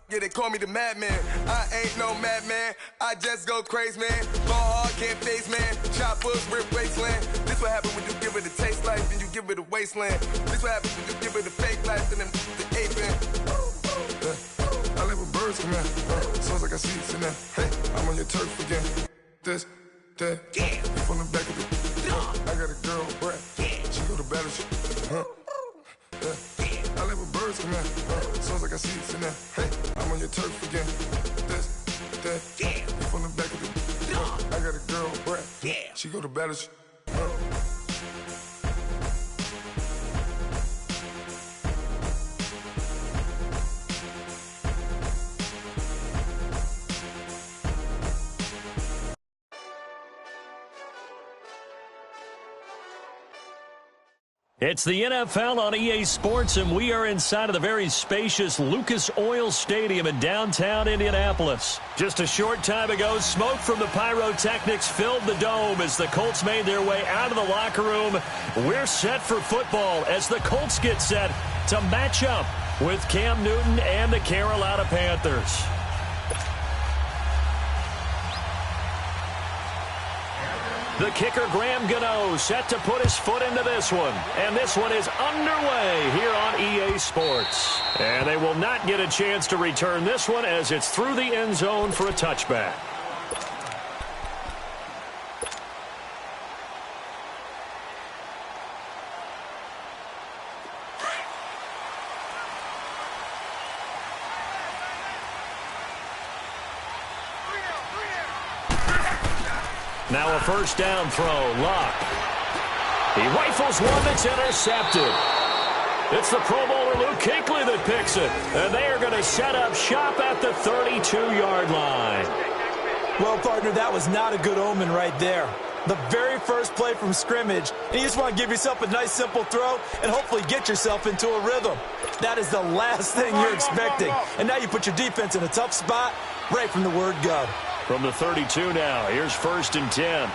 Yeah, they call me the madman. I ain't no madman. I just go crazy, man. Ball hard, can't face, man. Choppers, rip wasteland. This what happen when you give it a taste life and you give it a wasteland. This what happens when you give it a fake life and then the ape in. I live with birds come in. Sounds like I see seats in there. Hey, I'm on your turf again. This, that. Yeah. From the back of the. I got a girl, Brad. Yeah. She go to battle. I live with birds come in. Sounds like I see seats in there. Hey, I'm on your turf again. This, that. Yeah. From the back of the. I got a girl, Brad. Yeah. She go to battle. It's the NFL on EA Sports, and we are inside of the very spacious Lucas Oil Stadium in downtown Indianapolis. Just a short time ago, smoke from the pyrotechnics filled the dome as the Colts made their way out of the locker room. We're set for football as the Colts get set to match up with Cam Newton and the Carolina Panthers. The kicker, Graham Gano, set to put his foot into this one. And this one is underway here on EA Sports. And they will not get a chance to return this one as it's through the end zone for a touchback. Now a first down throw, Luck. He rifles one that's intercepted. It's the Pro Bowler Luke Kuechly that picks it. And they are going to set up shop at the 32-yard line. Well, partner, that was not a good omen right there. The very first play from scrimmage, and you just want to give yourself a nice, simple throw and hopefully get yourself into a rhythm. That is the last thing you're expecting. And now you put your defense in a tough spot right from the word go. From the 32 now, here's 1st and 10.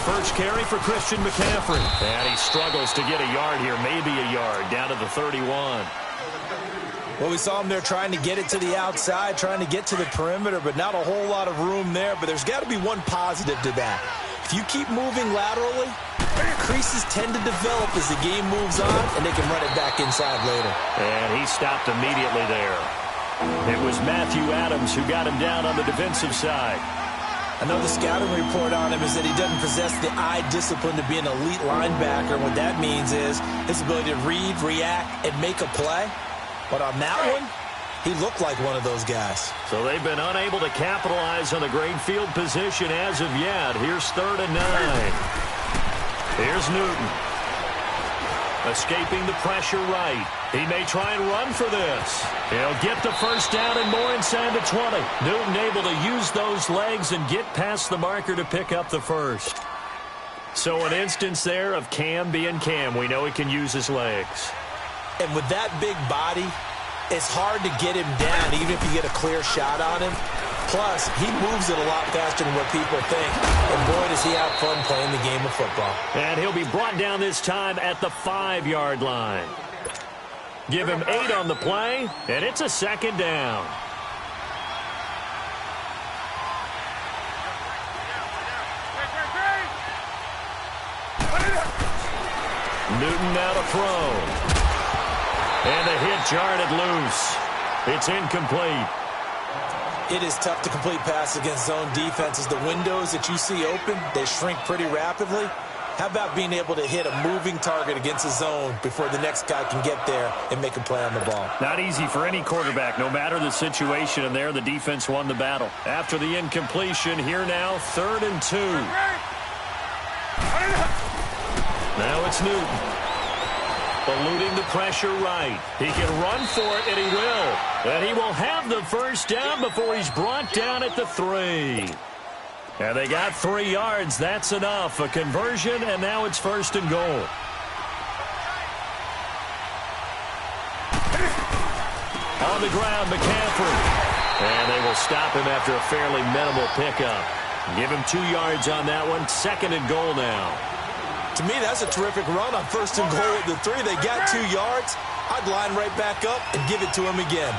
First carry for Christian McCaffrey. And he struggles to get a yard here, maybe a yard, down to the 31. Well, we saw him there trying to get it to the outside, trying to get to the perimeter, but not a whole lot of room there. But there's got to be one positive to that. If you keep moving laterally, creases tend to develop as the game moves on, and they can run it back inside later. And he stopped immediately there. It was Matthew Adams who got him down on the defensive side. I know the scouting report on him is that he doesn't possess the eye discipline to be an elite linebacker. What that means is his ability to read, react, and make a play. But on that one, he looked like one of those guys. So they've been unable to capitalize on the great field position as of yet. Here's 3rd and 9. Here's Newton. Escaping the pressure right. He may try and run for this. He'll get the first down and more inside the 20. Newton able to use those legs and get past the marker to pick up the first. So an instance there of Cam being Cam. We know he can use his legs. And with that big body, it's hard to get him down, even if you get a clear shot on him. Plus, he moves it a lot faster than what people think. And boy, does he have fun playing the game of football. And he'll be brought down this time at the 5-yard line. Give him 8 on the play, and it's a 2nd down. Newton now to throw. And the hit jarred it loose. It's incomplete. It is tough to complete passes against zone defenses. The windows that you see open, they shrink pretty rapidly. How about being able to hit a moving target against a zone before the next guy can get there and make a play on the ball? Not easy for any quarterback, no matter the situation. And there, the defense won the battle. After the incompletion, here now, 3rd and 2. Now it's Newton. Eluding the pressure right. He can run for it, and he will. And he will have the first down before he's brought down at the 3. And they got 3 yards. That's enough. A conversion, and now it's 1st and goal. On the ground, McCaffrey. And they will stop him after a fairly minimal pickup. Give him 2 yards on that one. 2nd and goal now. To me, that's a terrific run on 1st and goal at the 3. They got 2 yards. I'd line right back up and give it to him again.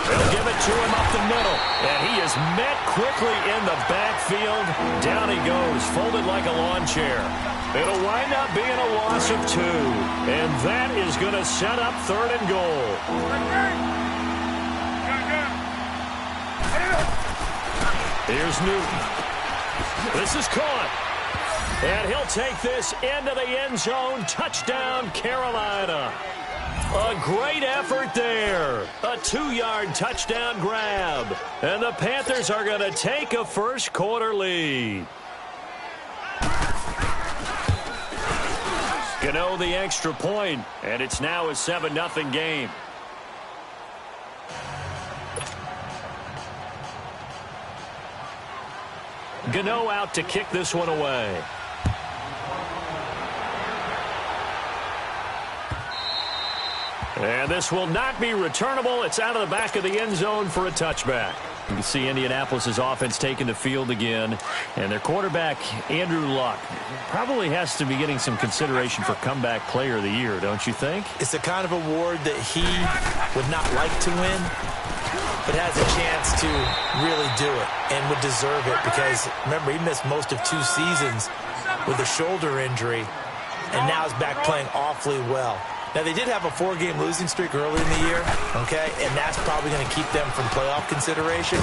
They'll give it to him up the middle. And he is met quickly in the backfield. Down he goes, folded like a lawn chair. It'll wind up being a loss of 2. And that is going to set up 3rd and goal. Here's Newton. This is caught. And he'll take this into the end zone. Touchdown, Carolina. A great effort there. A 2-yard touchdown grab. And the Panthers are going to take a first-quarter lead. Gano the extra point, and it's now a 7-0 game. Gano out to kick this one away. And this will not be returnable. It's out of the back of the end zone for a touchback. You can see Indianapolis' offense taking the field again. And their quarterback, Andrew Luck, probably has to be getting some consideration for comeback player of the year, don't you think? It's the kind of award that he would not like to win, but has a chance to really do it and would deserve it because, remember, he missed most of 2 seasons with a shoulder injury and now is back playing awfully well. Now, they did have a 4-game losing streak early in the year, okay, and that's probably going to keep them from playoff consideration,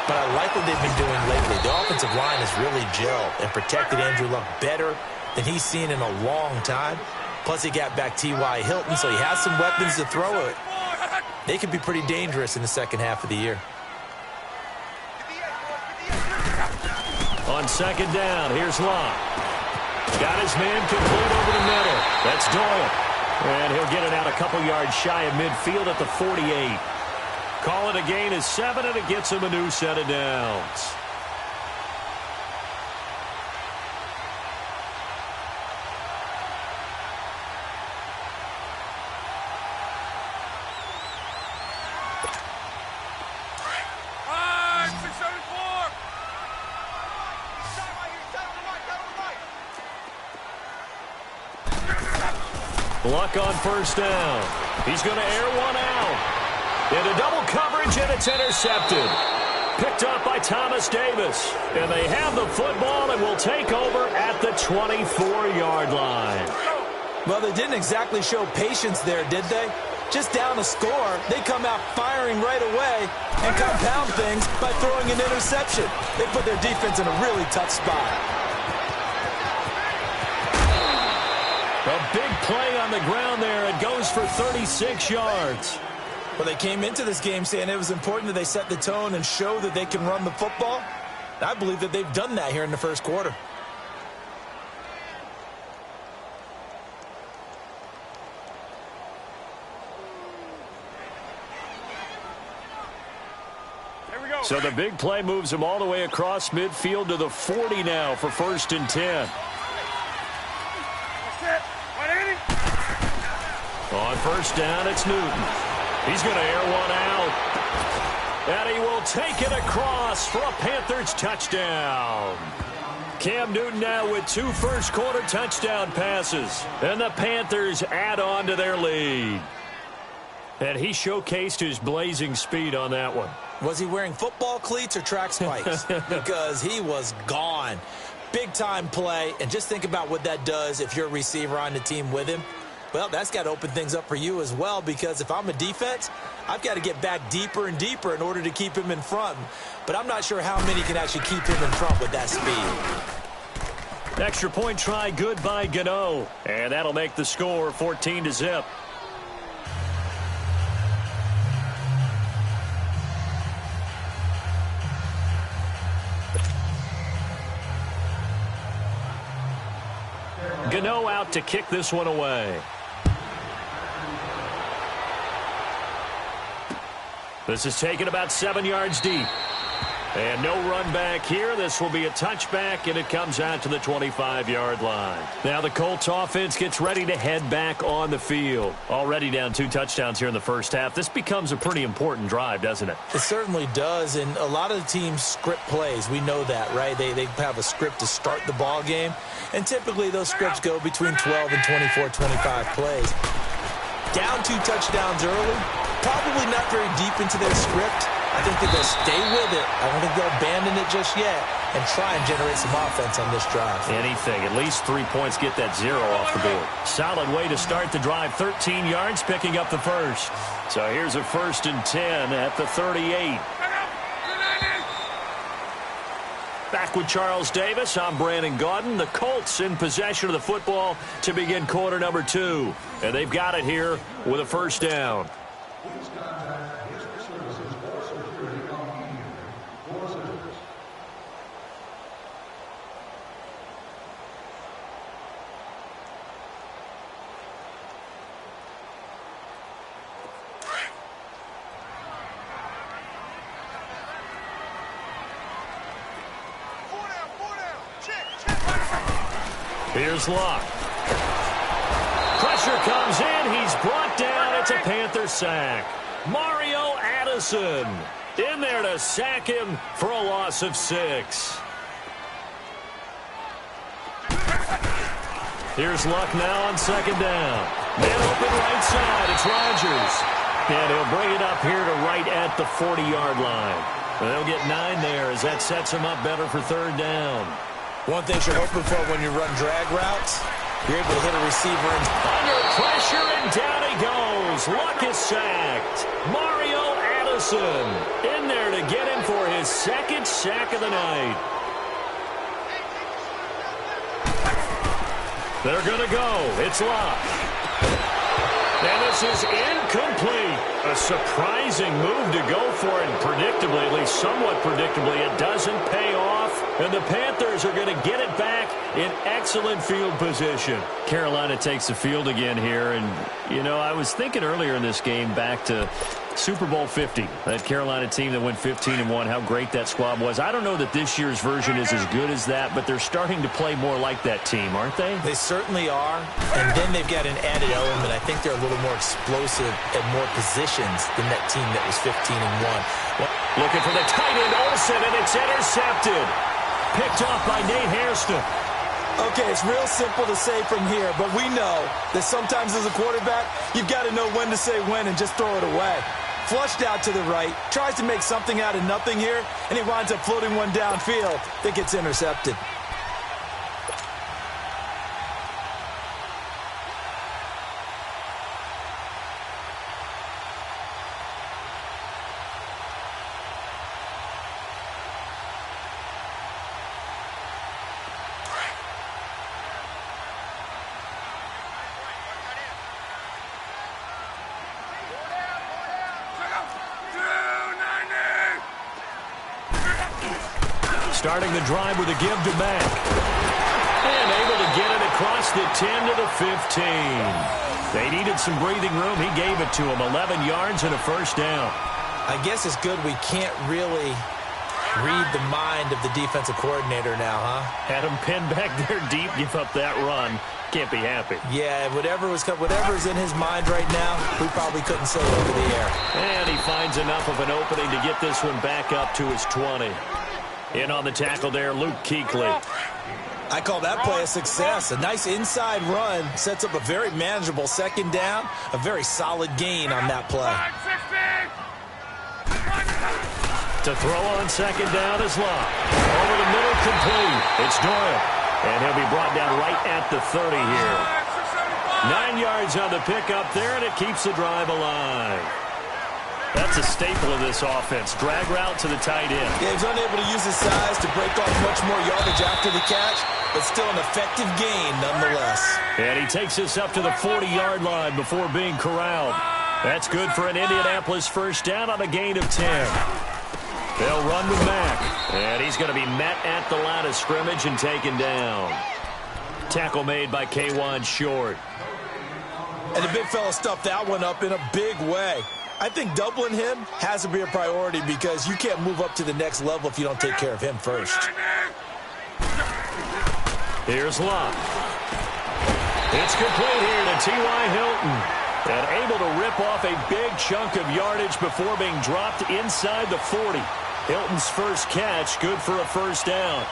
but I like what they've been doing lately. The offensive line has really gelled and protected Andrew Luck better than he's seen in a long time. Plus, he got back T.Y. Hilton, so he has some weapons to throw it. They could be pretty dangerous in the second half of the year. On 2nd down, here's Luck. Got his man complete over the middle. That's Doyle. And he'll get it out a couple yards shy of midfield at the 48. Call it a gain of 7, and it gets him a new set of downs. Luck on 1st down. He's going to air one out. Into double coverage, and it's intercepted. Picked up by Thomas Davis. And they have the football and will take over at the 24-yard line. Well, they didn't exactly show patience there, did they? Just down a score, they come out firing right away and compound things by throwing an interception. They put their defense in a really tough spot. A big play on the ground there. It goes for 36 yards. Well, they came into this game saying it was important that they set the tone and show that they can run the football. I believe that they've done that here in the first quarter. So the big play moves them all the way across midfield to the 40 now for 1st and 10. On 1st down, it's Newton. He's going to air one out. And he will take it across for a Panthers touchdown. Cam Newton now with 2 first-quarter touchdown passes. And the Panthers add on to their lead. And he showcased his blazing speed on that one. Was he wearing football cleats or track spikes? Because he was gone. Big-time play. And just think about what that does if you're a receiver on the team with him. Well, that's got to open things up for you as well, because if I'm a defense, I've got to get back deeper and deeper in order to keep him in front. But I'm not sure how many can actually keep him in front with that speed. Extra point try good by Gano. And that'll make the score 14-0. Gano out to kick this one away. This is taken about 7 yards deep. And no run back here. This will be a touchback, and it comes out to the 25-yard line. Now the Colts offense gets ready to head back on the field. Already down 2 touchdowns here in the first half. This becomes a pretty important drive, doesn't it? It certainly does, and a lot of the teams script plays. We know that, right? They have a script to start the ball game, and typically those scripts go between 12 and 24, 25 plays. Down 2 touchdowns early, probably not very deep into their script. I think that they'll stay with it. I don't think they'll abandon it just yet and try and generate some offense on this drive. Anything. At least 3 points, get that 0 off the board. Solid way to start the drive. 13 yards, picking up the first. So here's a 1st and 10 at the 38. Back with Charles Davis, I'm Brandon Gaudin. The Colts in possession of the football to begin quarter number 2. And they've got it here with a 1st down. Here's Luck. Pressure comes in. He's brought down. It's a Panther sack. Mario Addison in there to sack him for a loss of 6. Here's Luck now on 2nd down. Man open right side. It's Rodgers. And he'll bring it up here to right at the 40-yard line. They'll get 9 there as that sets him up better for 3rd down. One thing you're hoping for when you run drag routes, you're able to hit a receiver. Under pressure, and down he goes. Luck is sacked. Mario Addison in there to get him for his 2nd sack of the night. They're going to go. It's Luck. And this is incomplete. A surprising move to go for it, and predictably, at least somewhat predictably, it doesn't pay off. And the Panthers are going to get it back in excellent field position. Carolina takes the field again here. And, you know, I was thinking earlier in this game back to Super Bowl 50, that Carolina team that went 15-1, how great that squad was. I don't know that this year's version is as good as that, but they're starting to play more like that team, aren't they? They certainly are. And then they've got an added element. I think they're a little more explosive at more positions than that team that was 15-1. Looking for the tight end, Olsen, and it's intercepted. Picked off by Nate Hairston. Okay, it's real simple to say from here, but we know that sometimes as a quarterback, you've got to know when to say when and just throw it away. Flushed out to the right, tries to make something out of nothing here, and he winds up floating one downfield that gets intercepted. Starting the drive with a give to Mack. And able to get it across the 10 to the 15. They needed some breathing room. He gave it to him. 11 yards and a 1st down. I guess it's good we can't really read the mind of the defensive coordinator now, huh? Had him pinned back there deep, give up that run. Can't be happy. Yeah, whatever's in his mind right now, we probably couldn't say over the air. And he finds enough of an opening to get this one back up to his 20. In on the tackle there, Luke Kuechly. I call that play a success. A nice inside run sets up a very manageable 2nd down. A very solid gain on that play. To throw on 2nd down is Luck. Over the middle, complete. It's Doyle. And he'll be brought down right at the 30 here. 9 yards on the pickup there, and it keeps the drive alive. That's a staple of this offense. Drag route to the tight end. Yeah, he's unable to use his size to break off much more yardage after the catch, but still an effective gain nonetheless. And he takes us up to the 40-yard line before being corralled. That's good for an Indianapolis 1st down on a gain of 10. They'll run with Mack. And he's going to be met at the line of scrimmage and taken down. Tackle made by Kawann Short. And the big fella stuffed that one up in a big way. I think doubling him has to be a priority because you can't move up to the next level if you don't take care of him first. Here's Locke. It's complete here to T.Y. Hilton. And able to rip off a big chunk of yardage before being dropped inside the 40. Hilton's first catch, good for a first down.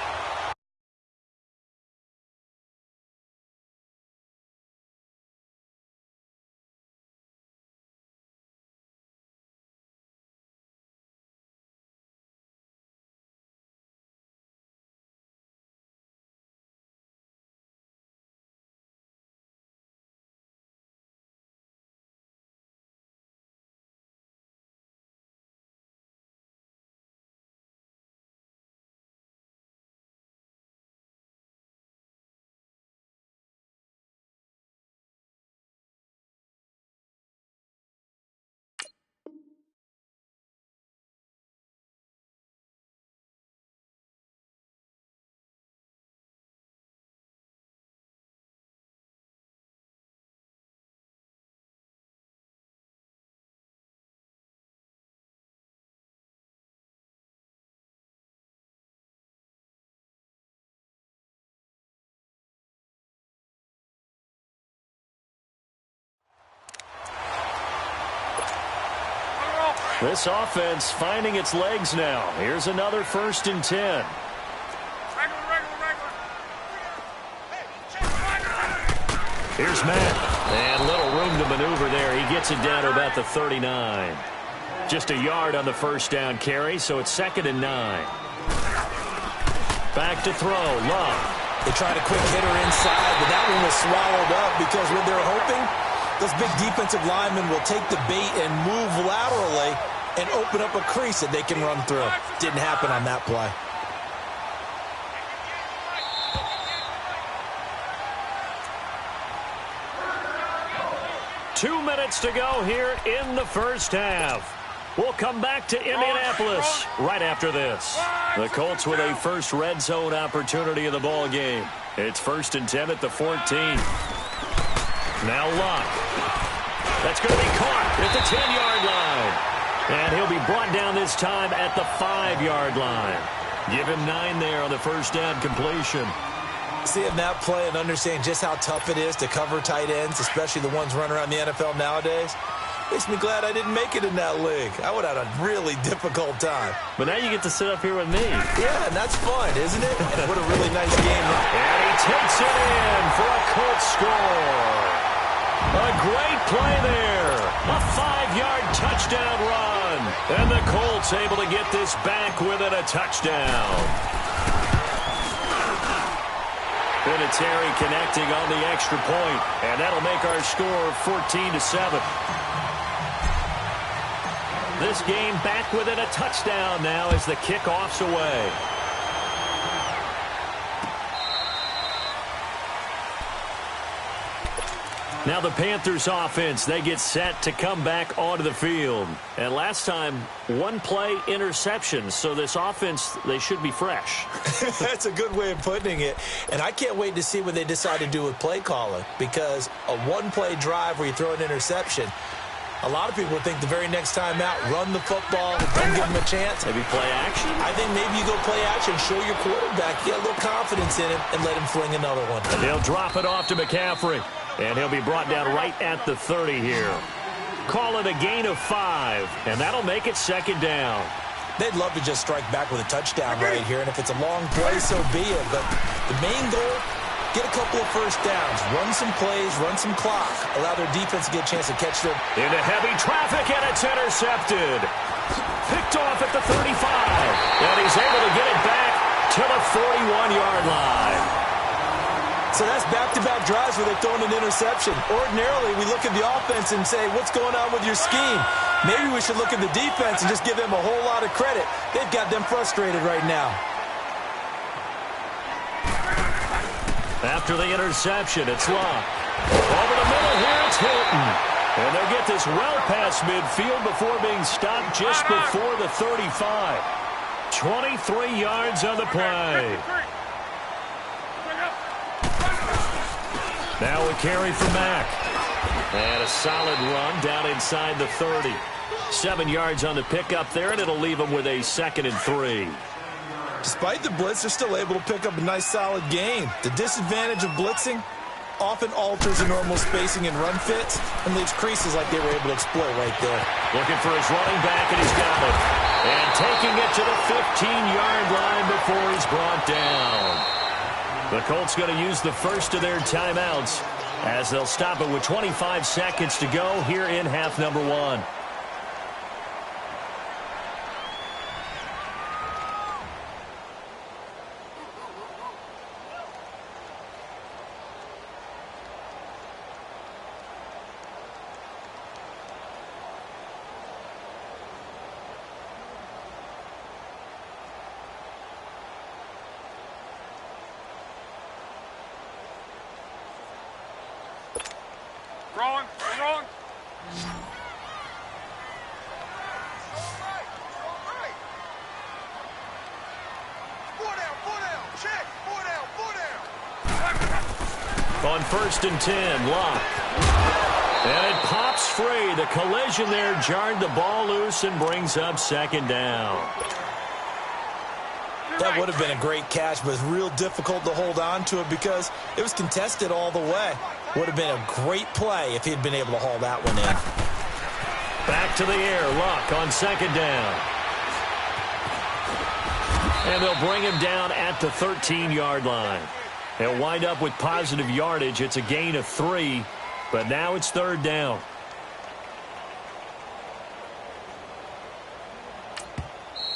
This offense finding its legs now. Here's another 1st and 10. Here's Matt. And little room to maneuver there. He gets it down to about the 39. Just a yard on the first down carry, so it's 2nd and 9. Back to throw. Love. They tried a quick hitter inside, but that one was swallowed up because when they're hoping, those big defensive linemen will take the bait and move laterally and open up a crease that they can run through. Didn't happen on that play. Two minutes to go here in the first half. We'll come back to Indianapolis right after this. The Colts with a first red zone opportunity in the ball game. It's 1st and 10 at the 14. Now Locke. That's going to be caught at the 10-yard line. And he'll be brought down this time at the 5-yard line. Give him 9 there on the first down completion. Seeing that play and understanding just how tough it is to cover tight ends, especially the ones running around the NFL nowadays, makes me glad I didn't make it in that league. I would have had a really difficult time. But now you get to sit up here with me. Yeah, and that's fun, isn't it? What a really nice game. And he takes it in for a Colts score. A great play there. A 5-yard touchdown run. And the Colts able to get this back within a touchdown. Vinatieri connecting on the extra point. And that'll make our score 14-7. This game back within a touchdown now as the kickoff's away. Now the Panthers offense, they get set to come back onto the field. And last time, one play interception. So this offense, they should be fresh. That's a good way of putting it. And I can't wait to see what they decide to do with play calling. Because a one-play drive where you throw an interception, a lot of people think the very next time out, run the football, don't give them a chance. Maybe play action? I think maybe you go play action, show your quarterback, get a little confidence in him, and let him fling another one. They'll drop it off to McCaffrey. And he'll be brought down right at the 30 here. Call it a gain of 5, and that'll make it 2nd down. They'd love to just strike back with a touchdown right here, and if it's a long play, so be it. But the main goal, get a couple of first downs, run some plays, run some clock, allow their defense to get a chance to catch them. Into heavy traffic, and it's intercepted. Picked off at the 35, and he's able to get it back to the 41-yard line. So that's back-to-back drives where they've thrown an interception. Ordinarily, we look at the offense and say, what's going on with your scheme? Maybe we should look at the defense and just give them a whole lot of credit. They've got them frustrated right now. After the interception, it's Locke. Over the middle here, it's Hilton. And they'll get this well past midfield before being stopped just before the 35. 23 yards on the play. Now a carry for Mack. And a solid run down inside the 30. 7 yards on the pickup there, and it'll leave them with a 2nd and 3. Despite the blitz, they're still able to pick up a nice, solid gain. The disadvantage of blitzing often alters the normal spacing and run fits and leaves creases like they were able to exploit right there. Looking for his running back, and he's got it. And taking it to the 15-yard line before he's brought down. The Colts going to use the first of their timeouts as they'll stop it with 25 seconds to go here in half number 1. Wrong. 4 down. Check. 4 down. On 1st and 10, Locke. And it pops free. The collision there jarred the ball loose and brings up 2nd down. That would have been a great catch, but it's real difficult to hold on to it because it was contested all the way. Would have been a great play if he'd been able to haul that one in. Back to the air. Luck on 2nd down. And they'll bring him down at the 13-yard line. He'll wind up with positive yardage. It's a gain of 3, but now it's 3rd down.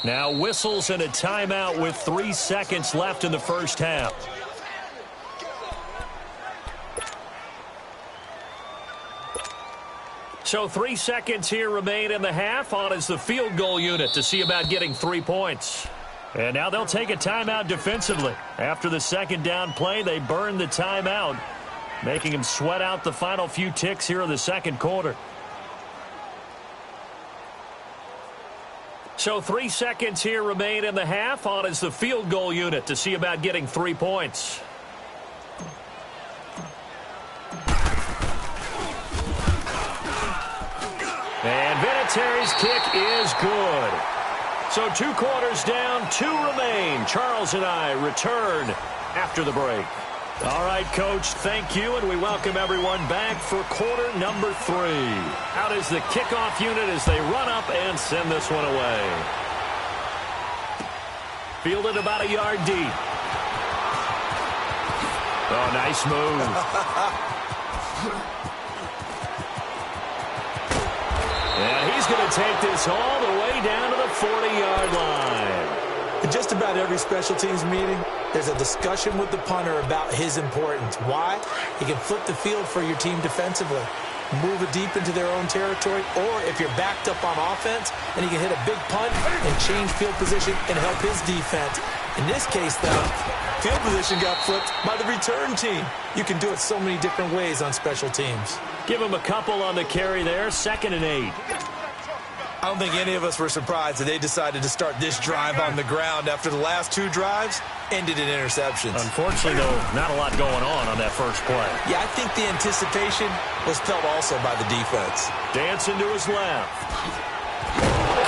Now whistles and a timeout with 3 seconds left in the first half. So 3 seconds here remain in the half. On is the field goal unit to see about getting 3 points. And now they'll take a timeout defensively. After the 2nd down play, they burn the timeout, making him sweat out the final few ticks here in the 2nd quarter. So 3 seconds here remain in the half. On is the field goal unit to see about getting 3 points. And Vinatieri's kick is good. So 2 quarters down, 2 remain. Charles and I return after the break. All right, Coach, thank you, and we welcome everyone back for quarter number 3. Out is the kickoff unit as they run up and send this one away. Fielded about a yard deep. Oh, nice move. And he's going to take this all the way down to the 40-yard line. In just about every special teams meeting, there's a discussion with the punter about his importance. Why? He can flip the field for your team defensively, move it deep into their own territory, or if you're backed up on offense, and he can hit a big punt and change field position and help his defense. In this case, though, field position got flipped by the return team. You can do it so many different ways on special teams. Give him a couple on the carry there, 2nd and 8. I don't think any of us were surprised that they decided to start this drive on the ground after the last 2 drives ended in interceptions. Unfortunately, though, not a lot going on that first play. Yeah, I think the anticipation was felt also by the defense. Dancing to his left.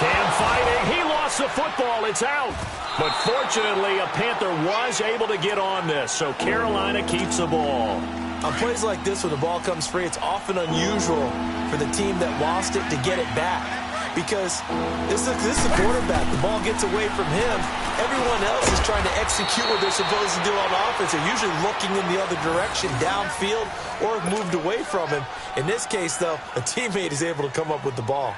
Cam fighting. He lost the football. It's out. But fortunately, a Panther was able to get on this, so Carolina keeps the ball. On plays like this, when the ball comes free, it's often unusual for the team that lost it to get it back. Because this is a quarterback. The ball gets away from him. Everyone else is trying to execute what they're supposed to do on offense. They're usually looking in the other direction, downfield, or have moved away from him. In this case, though, a teammate is able to come up with the ball.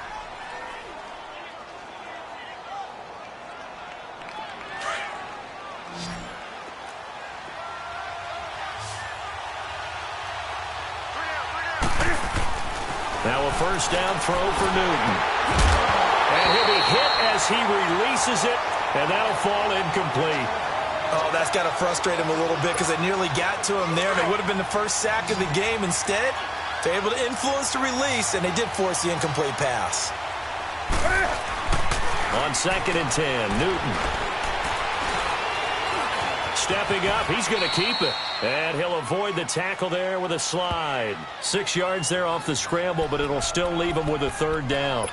Now a first down throw for Newton. And he'll be hit as he releases it, and that'll fall incomplete. Oh, that's got to frustrate him a little bit because they nearly got to him there, and it would have been the first sack of the game. Instead, they're able to influence the release, and they did force the incomplete pass. On 2nd and 10, Newton. Stepping up, he's going to keep it. And he'll avoid the tackle there with a slide. 6 yards there off the scramble, but it'll still leave him with a 3rd down.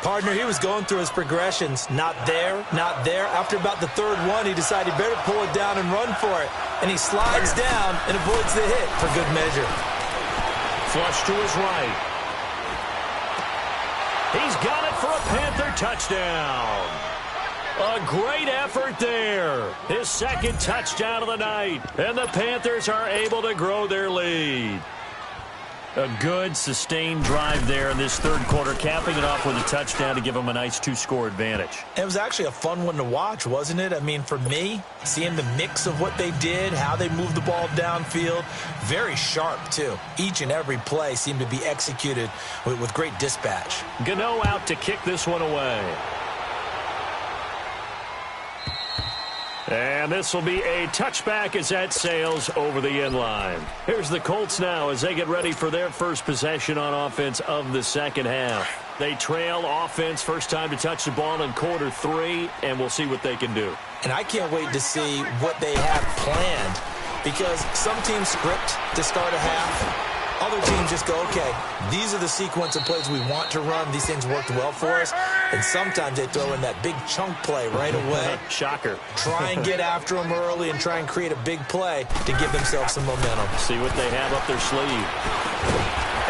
Partner, he was going through his progressions. Not there, not there. After about the third one, he decided he better pull it down and run for it. And he slides down and avoids the hit for good measure. Flush to his right. He's got it for a Panther touchdown. A great effort there. His second touchdown of the night. And the Panthers are able to grow their lead. A good, sustained drive there in this third quarter, capping it off with a touchdown to give them a nice 2-score advantage. It was actually a fun one to watch, wasn't it? I mean, for me, seeing the mix of what they did, how they moved the ball downfield, very sharp, too. Each and every play seemed to be executed with great dispatch. Gano out to kick this one away. And this will be a touchback as that sails over the end line. Here's the Colts now as they get ready for their first possession on offense of the second half. They trail offense, first time to touch the ball in quarter 3, and we'll see what they can do. And I can't wait to see what they have planned, because some teams script to start a half. Other teams just go, okay, these are the sequence of plays we want to run. These things worked well for us. And sometimes they throw in that big chunk play right away. Shocker. Try and get after them early and try and create a big play to give themselves some momentum. See what they have up their sleeve.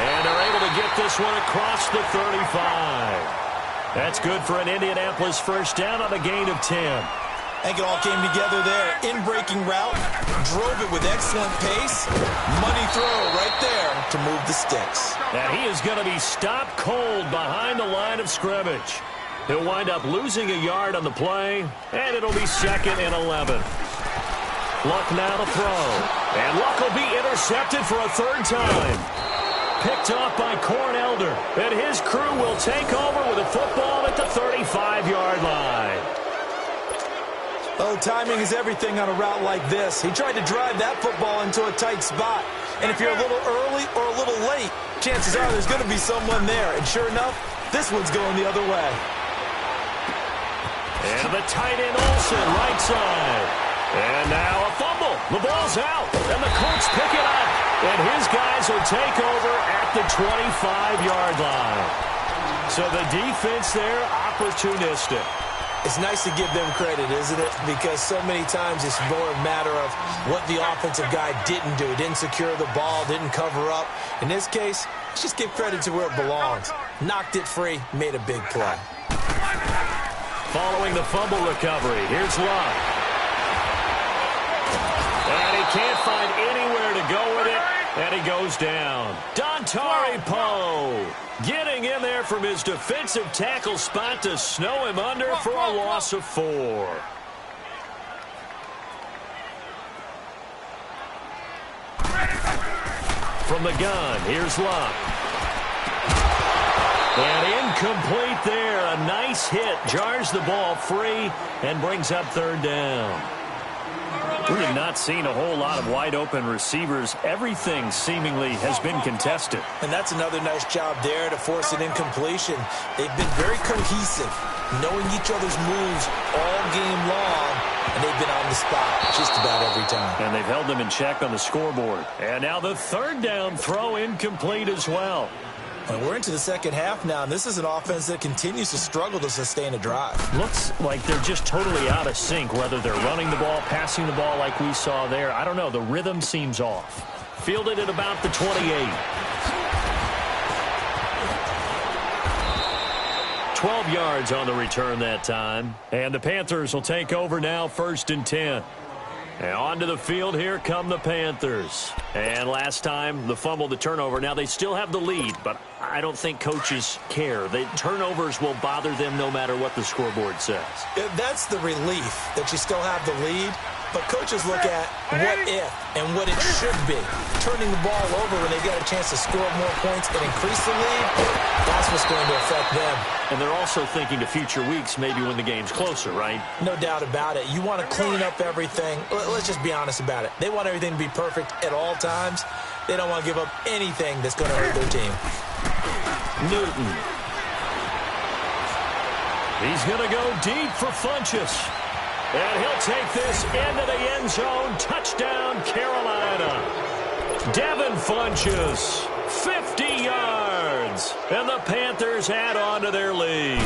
And they're able to get this one across the 35. That's good for an Indianapolis first down on a gain of 10. I think it all came together there. In-breaking route, drove it with excellent pace. Money throw right there to move the sticks. And he is going to be stopped cold behind the line of scrimmage. He'll wind up losing a yard on the play, and it'll be 2nd and 11. Luck now to throw. And Luck will be intercepted for a third time. Picked off by Corn Elder. And his crew will take over with a football at the 35-yard line. Oh, timing is everything on a route like this. He tried to drive that football into a tight spot. And if you're a little early or a little late, chances are there's going to be someone there. And sure enough, this one's going the other way. And the tight end Olsen, right side. And now a fumble. The ball's out. And the Colts pick it up. And his guys will take over at the 25-yard line. So the defense there, opportunistic. It's nice to give them credit, isn't it? Because so many times it's more a matter of what the offensive guy didn't do. Didn't secure the ball, didn't cover up. In this case, let's just give credit to where it belongs. Knocked it free, made a big play. Following the fumble recovery, here's Luck. And he can't find anywhere to go with it, and he goes down. Dontari Poe getting in there from his defensive tackle spot to snow him under for a loss of 4. From the gun, here's Luck. And incomplete there. A nice hit. Jars the ball free and brings up third down. Really not seen a whole lot of wide-open receivers. Everything seemingly has been contested. And that's another nice job there to force an incompletion. They've been very cohesive, knowing each other's moves all game long, and they've been on the spot just about every time. And they've held them in check on the scoreboard. And now the third down throw incomplete as well. And we're into the second half now, and this is an offense that continues to struggle to sustain a drive. Looks like they're just totally out of sync, whether they're running the ball, passing the ball like we saw there. I don't know. The rhythm seems off. Fielded at about the 28. 12 yards on the return that time. And the Panthers will take over now, 1st and 10. And onto the field, here come the Panthers. And last time, the fumble, the turnover. Now, they still have the lead, but I don't think coaches care. The turnovers will bother them no matter what the scoreboard says. That's the relief that you still have the lead. But coaches look at what if and what it should be. Turning the ball over when they get a chance to score more points and increase the lead, that's what's going to affect them. And they're also thinking to future weeks, maybe when the game's closer, right? No doubt about it. You want to clean up everything. Let's just be honest about it. They want everything to be perfect at all times. They don't want to give up anything that's going to hurt their team. Newton. He's going to go deep for Funchess. And he'll take this into the end zone. Touchdown, Carolina. Devin Funchess, 50 yards. yards. And the Panthers add on to their lead.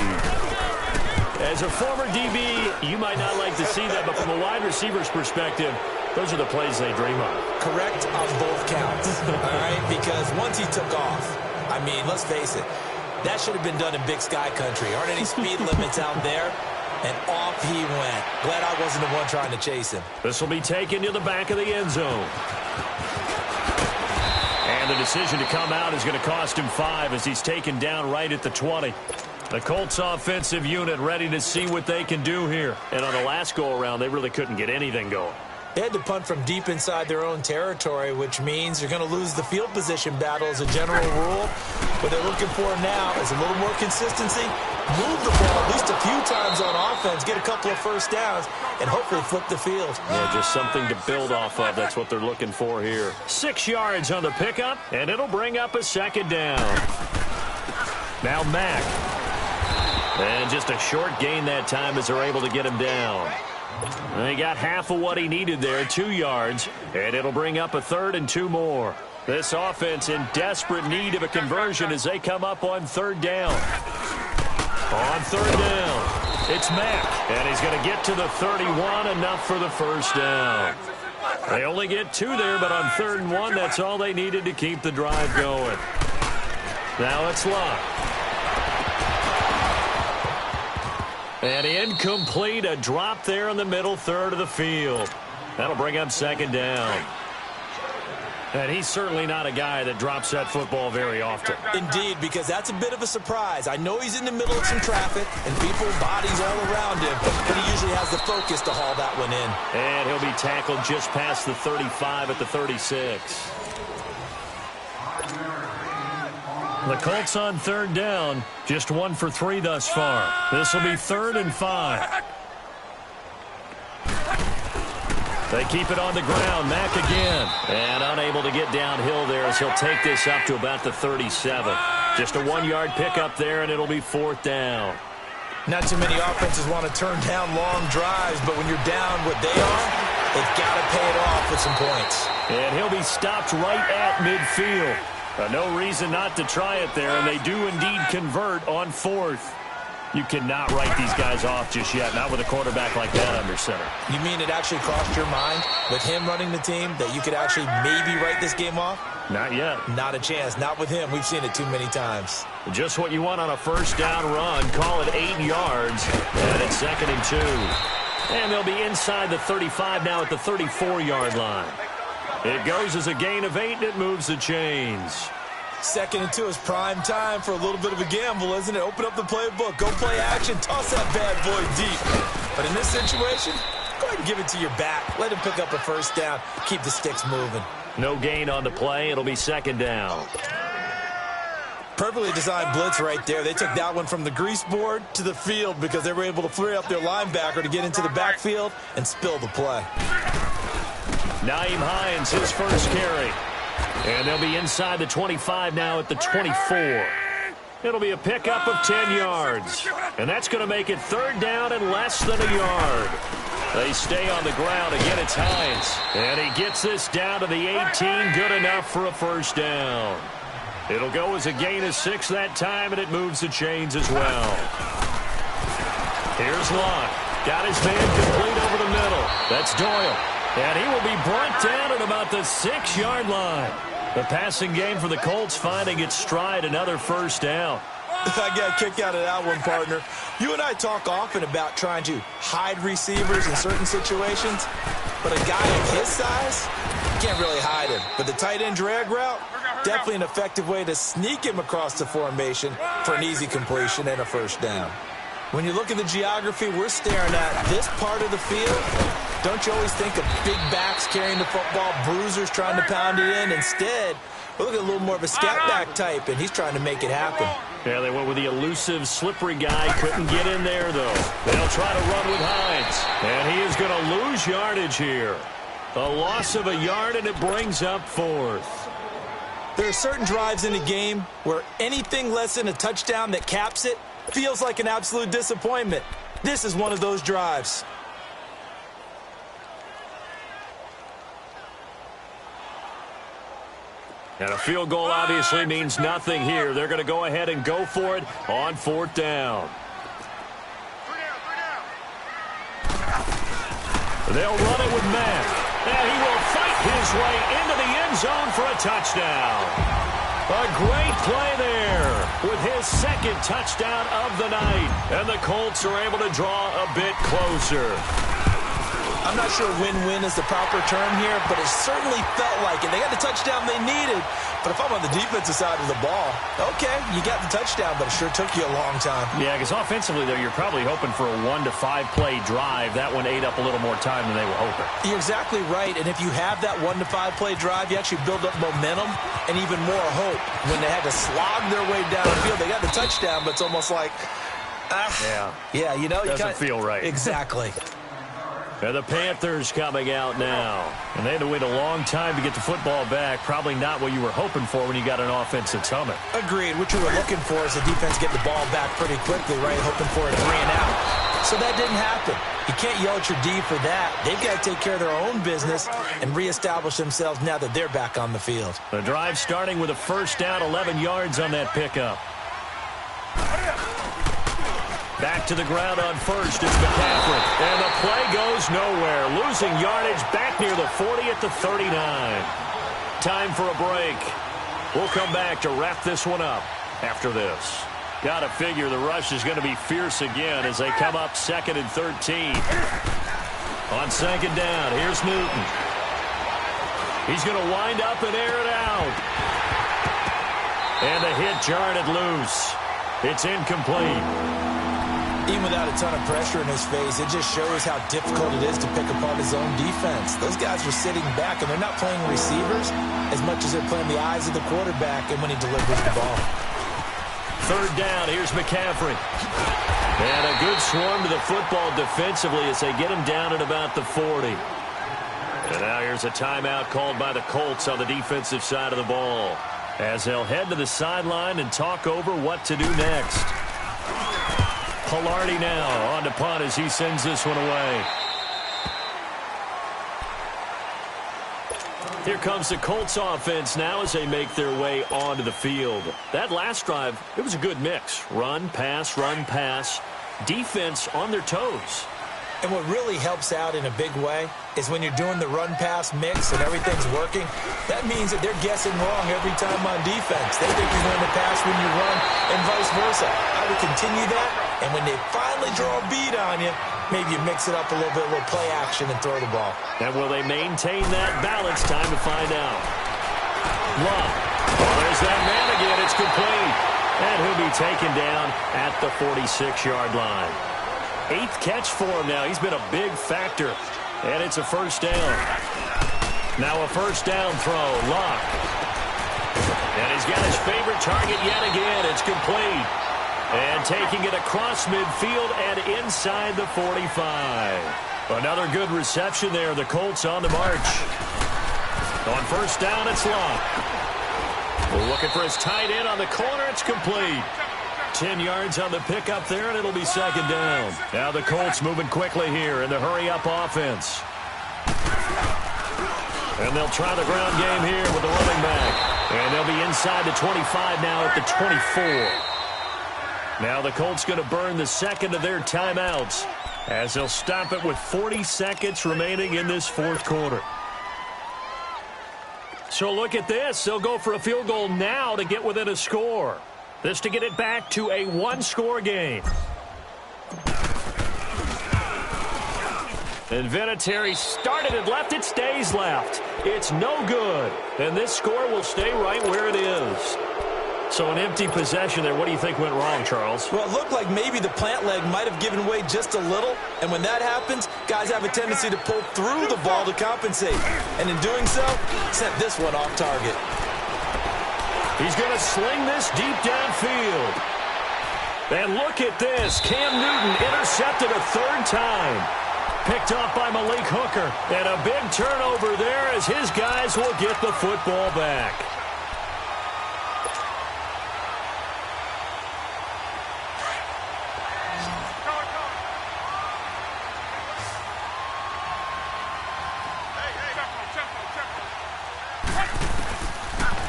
As a former DB, you might not like to see that, but from a wide receiver's perspective, those are the plays they dream of. Correct on both counts, all right? Because once he took off, I mean, let's face it, that should have been done in Big Sky country. Aren't any speed limits out there? And off he went. Glad I wasn't the one trying to chase him. This will be taken to the back of the end zone. And the decision to come out is going to cost him 5 as he's taken down right at the 20. The Colts offensive unit ready to see what they can do here. And on the last go-around, they really couldn't get anything going. They had to punt from deep inside their own territory, which means you're going to lose the field position battle as a general rule. What they're looking for now is a little more consistency, move the ball at least a few times on offense, get a couple of first downs, and hopefully flip the field. Yeah, just something to build off of. That's what they're looking for here. 6 yards on the pickup, and it'll bring up a second down. Now Mack. And just a short gain that time as they're able to get him down. They got half of what he needed there, 2 yards, and it'll bring up a 3rd and 2 more. This offense in desperate need of a conversion as they come up on 3rd down. On 3rd down, it's Mack, and he's going to get to the 31, enough for the first down. They only get 2 there, but on 3rd and 1, that's all they needed to keep the drive going. Now it's Locke. And incomplete, a drop there in the middle third of the field. That'll bring up 2nd down. And he's certainly not a guy that drops that football very often. Indeed, because that's a bit of a surprise. I know he's in the middle of some traffic and people, bodies all around him, but he usually has the focus to haul that one in. And he'll be tackled just past the 35 at the 36. The Colts on 3rd down, just 1 for 3 thus far. This will be 3rd and 5. They keep it on the ground. Mack again. And unable to get downhill there as he'll take this up to about the 37. Just a 1-yard pickup there, and it'll be 4th down. Not too many offenses want to turn down long drives, but when you're down what they are, they've got to pay it off with some points. And he'll be stopped right at midfield. No reason not to try it there, and they do indeed convert on 4th. You cannot write these guys off just yet, not with a quarterback like that under center. You mean it actually crossed your mind with him running the team that you could actually maybe write this game off? Not yet. Not a chance. Not with him. We've seen it too many times. Just what you want on a 1st down run. Call it 8 yards, and it's 2nd and 2. And they'll be inside the 35 now at the 34-yard line. It goes as a gain of 8, and it moves the chains. 2nd and 2 is prime time for a little bit of a gamble, isn't it? Open up the playbook, go play action, toss that bad boy deep. But in this situation, go ahead and give it to your back. Let him pick up a 1st down. Keep the sticks moving. No gain on the play. It'll be 2nd down. Perfectly designed blitz right there. They took that one from the grease board to the field because they were able to free up their linebacker to get into the backfield and spill the play. Nyheim Hines, his first carry. And they'll be inside the 25 now at the 24. It'll be a pickup of 10 yards. And that's going to make it 3rd down and less than a yard. They stay on the ground. Again, it's Hines. And he gets this down to the 18. Good enough for a 1st down. It'll go as a gain of 6 that time, and it moves the chains as well. Here's Locke. Got his man complete over the middle. That's Doyle. And he will be brought down at about the 6-yard line. The passing game for the Colts finding its stride, another 1st down. I got a kick out of that one, partner. You and I talk often about trying to hide receivers in certain situations, but a guy of his size, you can't really hide him. But the tight end drag route, definitely an effective way to sneak him across the formation for an easy completion and a 1st down. When you look at the geography we're staring at, this part of the field, don't you always think of big backs carrying the football, bruisers trying to pound it in? Instead, we're looking at a little more of a scat back type, and he's trying to make it happen. Yeah, they went with the elusive, slippery guy. Couldn't get in there, though. They'll try to run with Hines. And he is going to lose yardage here. A loss of a yard, and it brings up 4th. There are certain drives in the game where anything less than a touchdown that caps it feels like an absolute disappointment. This is one of those drives. And a field goal obviously means nothing here. They're going to go ahead and go for it on 4th down. They'll run it with Mack. And he will fight his way into the end zone for a touchdown. A great play there with his 2nd touchdown of the night. And the Colts are able to draw a bit closer. I'm not sure win-win is the proper term here, but it certainly felt like it. They got the touchdown they needed, but if I'm on the defensive side of the ball, okay, you got the touchdown, but it sure took you a long time. Yeah, because offensively, though, you're probably hoping for a 1 to 5 play drive. That one ate up a little more time than they were hoping. You're exactly right, and if you have that 1 to 5 play drive, you actually build up momentum and even more hope. When they had to slog their way down the field, they got the touchdown, but it's almost like, yeah, you know, doesn't feel right. Exactly. And the Panthers coming out now. And they had to wait a long time to get the football back. Probably not what you were hoping for when you got an offense that's humming. Agreed. What you were looking for is the defense get the ball back pretty quickly, right? Hoping for a 3 and out. So that didn't happen. You can't yell at your D for that. They've got to take care of their own business and reestablish themselves now that they're back on the field. The drive starting with a 1st down, 11 yards on that pickup. Back to the ground on 1st is McCaffrey. And the play goes nowhere. Losing yardage back near the 40 at the 39. Time for a break. We'll come back to wrap this one up after this. Got to figure the rush is going to be fierce again as they come up 2nd and 13. On 2nd down, here's Newton. He's going to wind up and air it out. And the hit jarred it loose. It's incomplete. Even without a ton of pressure in his face, it just shows how difficult it is to pick apart his own defense. Those guys are sitting back, and they're not playing receivers as much as they're playing the eyes of the quarterback and when he delivers the ball. 3rd down, here's McCaffrey. And a good swarm to the football defensively as they get him down at about the 40. And now here's a timeout called by the Colts on the defensive side of the ball as they'll head to the sideline and talk over what to do next. Palardy now on to punt as he sends this one away. Here comes the Colts offense now as they make their way onto the field. That last drive, it was a good mix. Run, pass, defense on their toes. And what really helps out in a big way is when you're doing the run-pass mix and everything's working, that means that they're guessing wrong every time on defense. They think you're going to pass when you run and vice versa. I would continue that, and when they finally draw a beat on you, maybe you mix it up a little bit, a little play action, and throw the ball. And will they maintain that balance? Time to find out. Love. Oh, there's that man again. It's complete. And he'll be taken down at the 46-yard line. 8th catch for him now. He's been a big factor. And it's a 1st down. Now a 1st down throw. Luck. And he's got his favorite target yet again. It's complete. And taking it across midfield and inside the 45. Another good reception there. The Colts on the march. On 1st down, it's Luck. We're looking for his tight end on the corner. It's complete. 10 yards on the pickup there, and it'll be 2nd down. Now the Colts moving quickly here in the hurry-up offense. And they'll try the ground game here with the running back. And they'll be inside the 25 now at the 24. Now the Colts going to burn the 2nd of their timeouts as they'll stop it with 40 seconds remaining in this 4th quarter. So look at this. They'll go for a field goal now to get within a score. This to get it back to a 1-score game. And Vinatieri started and left. It stays left. It's no good. And this score will stay right where it is. So an empty possession there. What do you think went wrong, Charles? Well, it looked like maybe the plant leg might have given way just a little. And when that happens, guys have a tendency to pull through the ball to compensate. And in doing so, sent this one off target. He's going to sling this deep downfield. And look at this. Cam Newton intercepted a 3rd time. Picked off by Malik Hooker. And a big turnover there as his guys will get the football back.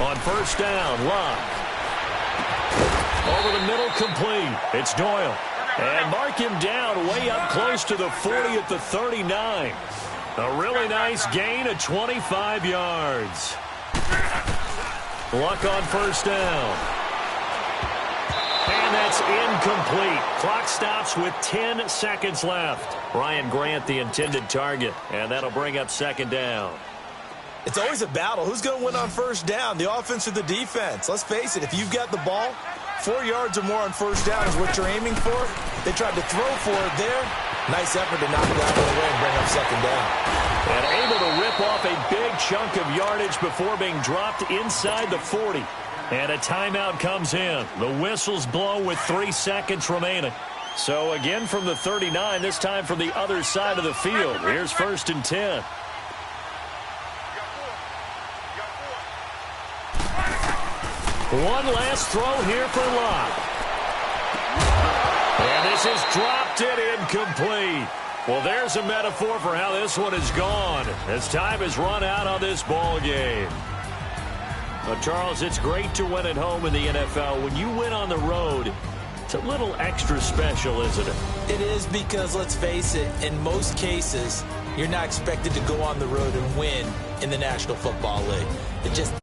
On first down, Locke. Over the middle, complete. It's Doyle. And mark him down way up close to the 40 at the 39. A really nice gain of 25 yards. Luck on first down. And that's incomplete. Clock stops with 10 seconds left. Ryan Grant, the intended target. And that'll bring up second down. It's always a battle. Who's going to win on first down, the offense or the defense? Let's face it, if you've got the ball, 4 yards or more on first down is what you're aiming for. They tried to throw for it there. Nice effort to knock it out of the way and bring up second down. And able to rip off a big chunk of yardage before being dropped inside the 40. And a timeout comes in. The whistles blow with 3 seconds remaining. So again from the 39, this time from the other side of the field. Here's first and 10. One last throw here for Locke. And this is dropped and incomplete. Well, there's a metaphor for how this one is gone, as time has run out on this ball game. Well, Charles, it's great to win at home in the NFL. When you win on the road, it's a little extra special, isn't it? It is, because, let's face it, in most cases, you're not expected to go on the road and win in the National Football League. It just